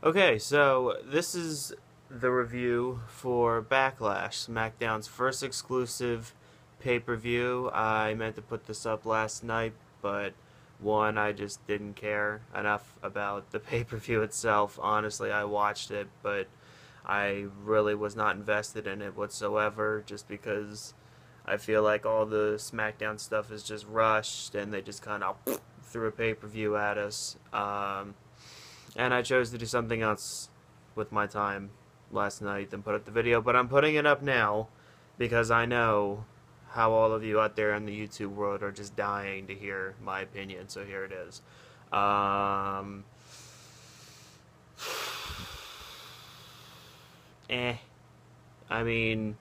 Okay, so this is the review for Backlash, SmackDown's first exclusive pay-per-view. I meant to put this up last night, but one, I just didn't care enough about the pay-per-view itself. Honestly, I watched it, but I really was not invested in it whatsoever, just because I feel like all the SmackDown stuff is just rushed, and they just kind of threw a pay-per-view at us. And I chose to do something else with my time last night than put up the video, but I'm putting it up now because I know how all of you out there in the YouTube world are just dying to hear my opinion, so here it is. Um, eh. I mean,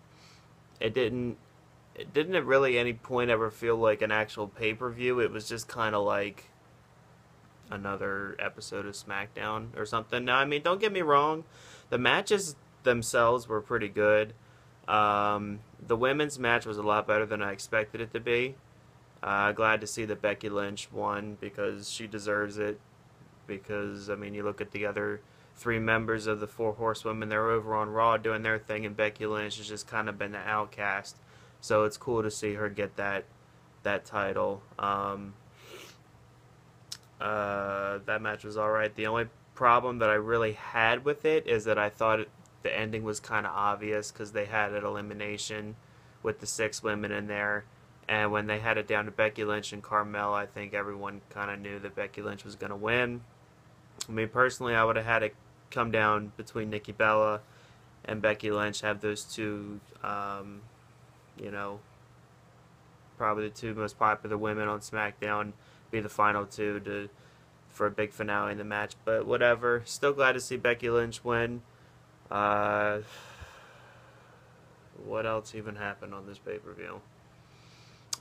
it didn't. It didn't at really any point ever feel like an actual pay-per-view. It was just kind of like another episode of SmackDown or something. Now, I mean, don't get me wrong, the matches themselves were pretty good. The women's match was a lot better than I expected it to be. Glad to see that Becky Lynch won because she deserves it. Because, I mean, you look at the other three members of the Four Horsewomen, they're over on Raw doing their thing, and Becky Lynch has just kind of been the outcast. So it's cool to see her get that title. That match was alright. The only problem that I really had with it is that I thought the ending was kind of obvious because they had an elimination with the six women in there. And when they had it down to Becky Lynch and Carmella, I think everyone kind of knew that Becky Lynch was going to win. I mean, personally, I would have had it come down between Nikki Bella and Becky Lynch, have those two, you know, probably the two most popular women on SmackDown be the final two for a big finale in the match. But whatever. Still glad to see Becky Lynch win. What else even happened on this pay-per-view?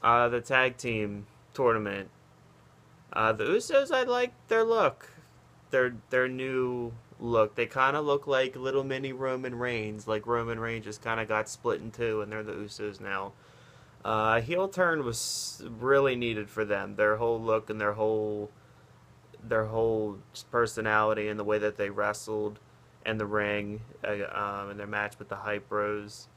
The tag team tournament. The Usos, I like their look. Their new look. They kind of look like little mini Roman Reigns. Like Roman Reigns just kind of got split in two, and they're the Usos now. Heel turn was really needed for them. Their whole look and their whole personality and the way that they wrestled in the ring, in their match with the Hype Bros,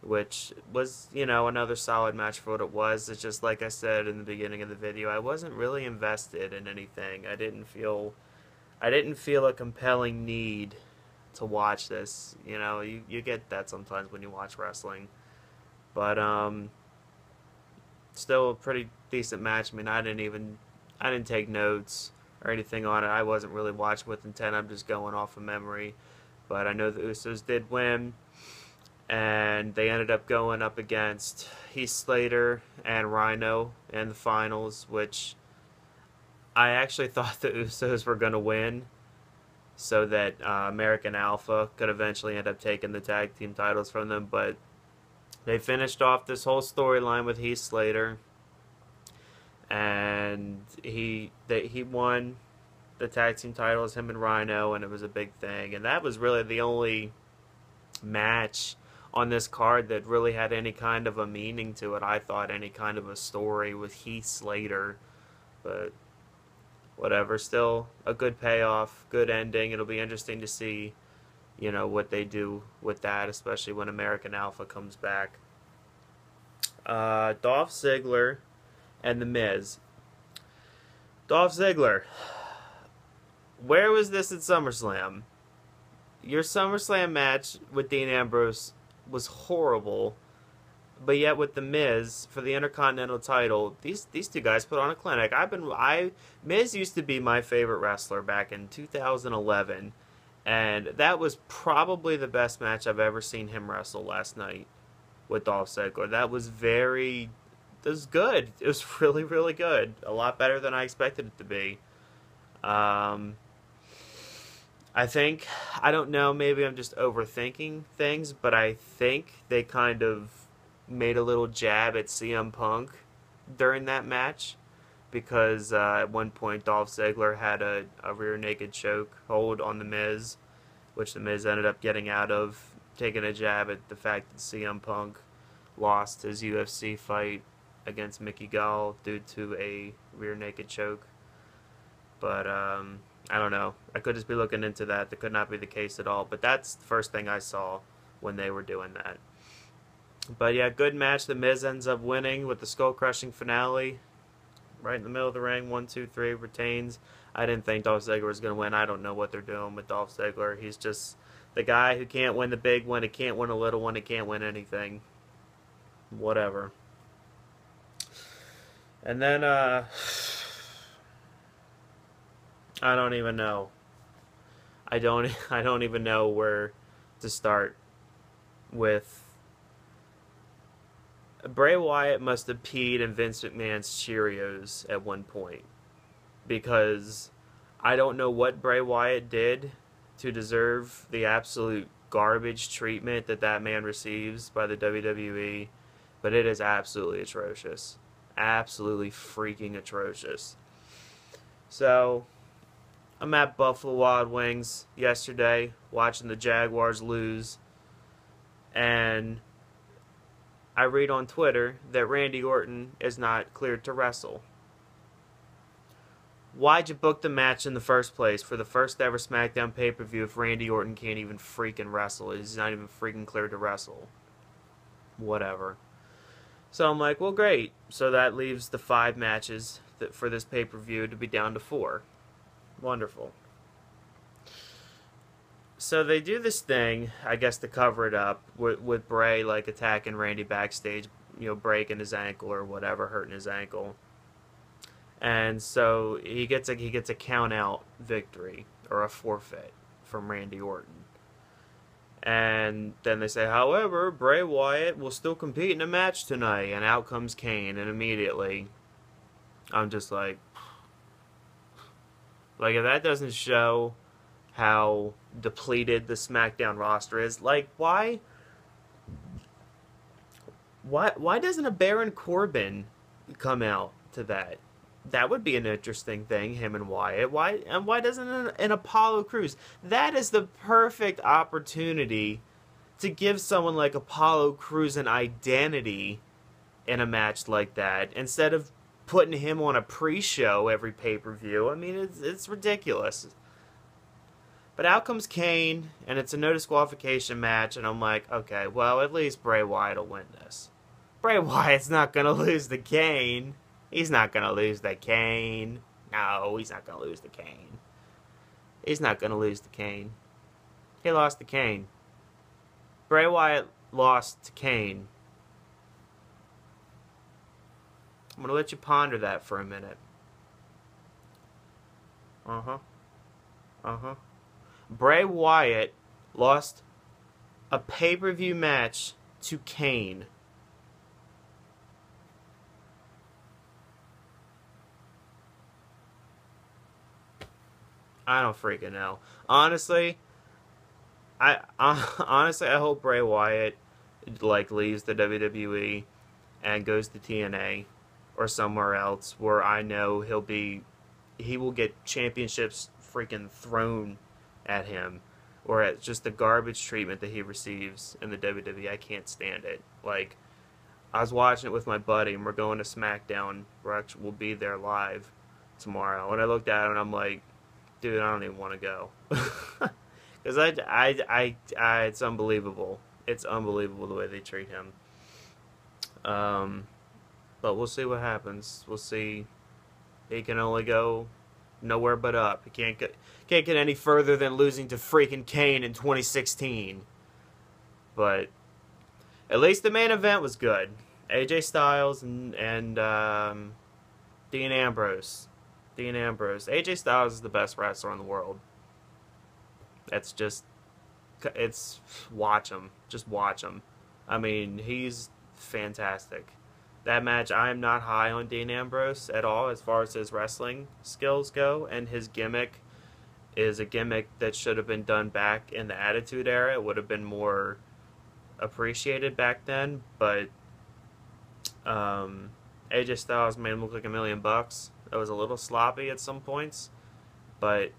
which was, another solid match for what it was. It's just like I said in the beginning of the video, I wasn't really invested in anything. I didn't feel a compelling need to watch this. You get that sometimes when you watch wrestling. But still a pretty decent match. I mean, I didn't take notes or anything on it. I wasn't really watching with intent. I'm just going off of memory. But I know the Usos did win, and they ended up going up against Heath Slater and Rhino in the finals, which I actually thought the Usos were going to win so that American Alpha could eventually end up taking the tag team titles from them, but they finished off this whole storyline with Heath Slater, and he won the tag team titles, him and Rhino, and it was a big thing. And that was really the only match on this card that really had any kind of a meaning to it. I thought any kind of a story with Heath Slater, but whatever. Still a good payoff, good ending. It'll be interesting to see what they do with that, especially when American Alpha comes back. Dolph Ziggler and The Miz. Dolph Ziggler, where was this at SummerSlam? Your SummerSlam match with Dean Ambrose was horrible, but yet with The Miz for the Intercontinental title, these two guys put on a clinic. Miz used to be my favorite wrestler back in 2011. And that was probably the best match I've ever seen him wrestle last night with Dolph Ziggler. That was good. It was really, really good. A lot better than I expected it to be. I don't know, maybe I'm just overthinking things, but I think they kind of made a little jab at CM Punk during that match. Because at one point Dolph Ziggler had a rear naked choke hold on The Miz, which The Miz ended up getting out of, taking a jab at the fact that CM Punk lost his UFC fight against Mickey Gall due to a rear naked choke. But I don't know. I could just be looking into that. That could not be the case at all. But that's the first thing I saw when they were doing that. But yeah, good match. The Miz ends up winning with the skull-crushing finale. Right in the middle of the ring. 1, 2, 3, retains. I didn't think Dolph Ziggler was going to win. I don't know what they're doing with Dolph Ziggler. He's just the guy who can't win the big one. He can't win a little one. He can't win anything. Whatever. And then, I don't even know. I don't even know where to start with. Bray Wyatt must have peed in Vince McMahon's Cheerios at one point, because I don't know what Bray Wyatt did to deserve the absolute garbage treatment that that man receives by the WWE, but it is absolutely atrocious. Absolutely freaking atrocious. So, I'm at Buffalo Wild Wings yesterday watching the Jaguars lose, and I read on Twitter that Randy Orton is not cleared to wrestle. Why'd you book the match in the first place for the first ever SmackDown pay-per-view if Randy Orton can't even freaking wrestle? He's not even freaking cleared to wrestle. Whatever. So I'm like, well, great. So that leaves the 5 matches for this pay-per-view to be down to 4. Wonderful. So they do this thing, I guess, to cover it up with Bray like attacking Randy backstage, breaking his ankle or whatever, hurting his ankle. And so he gets a count out victory or a forfeit from Randy Orton. And then they say, however, Bray Wyatt will still compete in a match tonight, and out comes Kane, and immediately I'm just like if that doesn't show how depleted the SmackDown roster is, like, why doesn't a Baron Corbin come out to that? That would be an interesting thing, him and Wyatt. Why doesn't an Apollo Crews? That is the perfect opportunity to give someone like Apollo Crews an identity in a match like that, instead of putting him on a pre-show every pay-per-view. I mean, it's ridiculous. But out comes Kane, and it's a no disqualification match, and I'm like, okay, well, at least Bray Wyatt will win this. Bray Wyatt's not going to lose to Kane. He's not going to lose to Kane. No, he's not going to lose to Kane. He's not going to lose to Kane. He lost to Kane. Bray Wyatt lost to Kane. I'm going to let you ponder that for a minute. Bray Wyatt lost a pay-per-view match to Kane. I don't freaking know. Honestly, I hope Bray Wyatt leaves the WWE and goes to TNA or somewhere else where I know he will get championships freaking thrown at him, or at just the garbage treatment that he receives in the WWE. I can't stand it. Like, I was watching it with my buddy, and we're going to SmackDown. We'll be there live tomorrow, and I looked at him and I'm like, dude, I don't even want to go. Because it's unbelievable. It's unbelievable the way they treat him. But we'll see what happens. We'll see. He can only go nowhere but up. He can't get any further than losing to freaking Kane in 2016. But at least the main event was good. AJ Styles and Dean Ambrose. AJ Styles is the best wrestler in the world. Watch him. Just watch him. I mean, he's fantastic. That match, I am not high on Dean Ambrose at all as far as his wrestling skills go, and his gimmick is a gimmick that should have been done back in the Attitude Era. It would have been more appreciated back then, but AJ Styles made him look like $1 million. That was a little sloppy at some points, but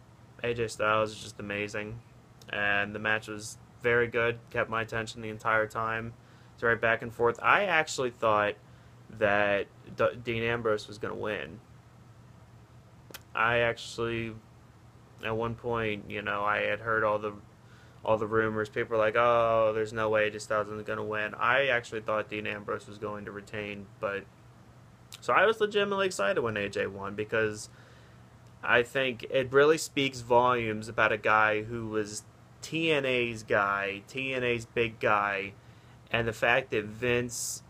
AJ Styles is just amazing, and the match was very good, kept my attention the entire time. It's right back and forth. I actually thought that Dean Ambrose was going to win. I actually At one point, I had heard all the rumors. People were like, "Oh, there's no way AJ Styles isn't going to win." I actually thought Dean Ambrose was going to retain, but so I was legitimately excited when AJ won because I think it really speaks volumes about a guy who was TNA's guy, TNA's big guy, and the fact that Vince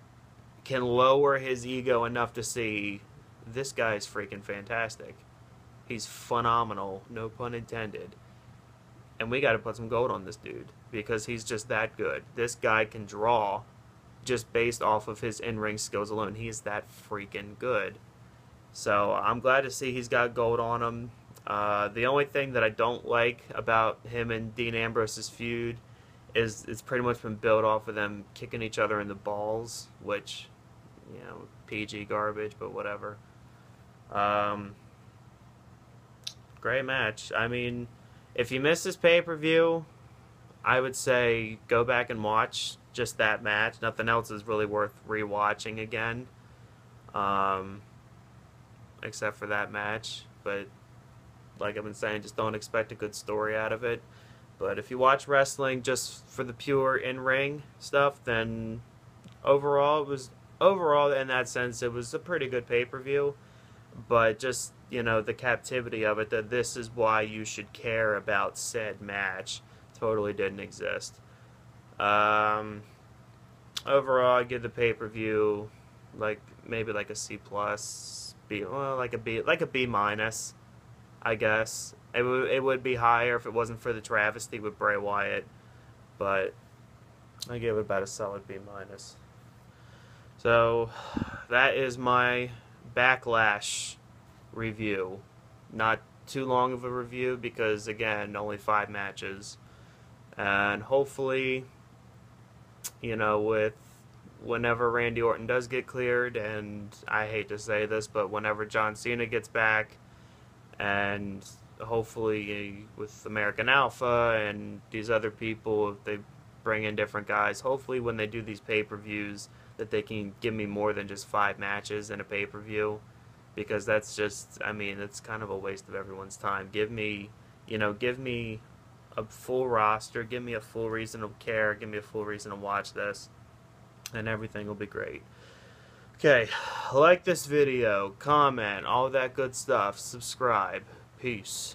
can lower his ego enough to see this guy's freaking fantastic. He's phenomenal, no pun intended. And we got to put some gold on this dude because he's just that good. This guy can draw just based off of his in-ring skills alone. He is that freaking good. So I'm glad to see he's got gold on him. The only thing that I don't like about him and Dean Ambrose's feud is it's pretty much been built off of them kicking each other in the balls, which, PG garbage, but whatever. Great match. I mean, if you missed this pay-per-view, I would say go back and watch just that match. Nothing else is really worth rewatching again, except for that match. But like I've been saying, just don't expect a good story out of it. But if you watch wrestling just for the pure in-ring stuff, then overall in that sense it was a pretty good pay-per-view. But just, the captivity of it, that this is why you should care about said match, totally didn't exist. Overall, I give the pay-per-view maybe like a C plus, like a B minus, I guess. It would be higher if it wasn't for the travesty with Bray Wyatt, but I give it about a solid B minus. So that is my Backlash review. Not too long of a review because, again, only 5 matches. And hopefully, with whenever Randy Orton does get cleared, and I hate to say this, but whenever John Cena gets back, and hopefully with American Alpha and these other people, if they bring in different guys, hopefully when they do these pay-per-views that they can give me more than just 5 matches in a pay-per-view, because that's just, it's kind of a waste of everyone's time. Give me a full roster, give me a full reason to care, give me a full reason to watch this, and everything will be great. Okay, like this video, comment, all that good stuff, subscribe. Peace.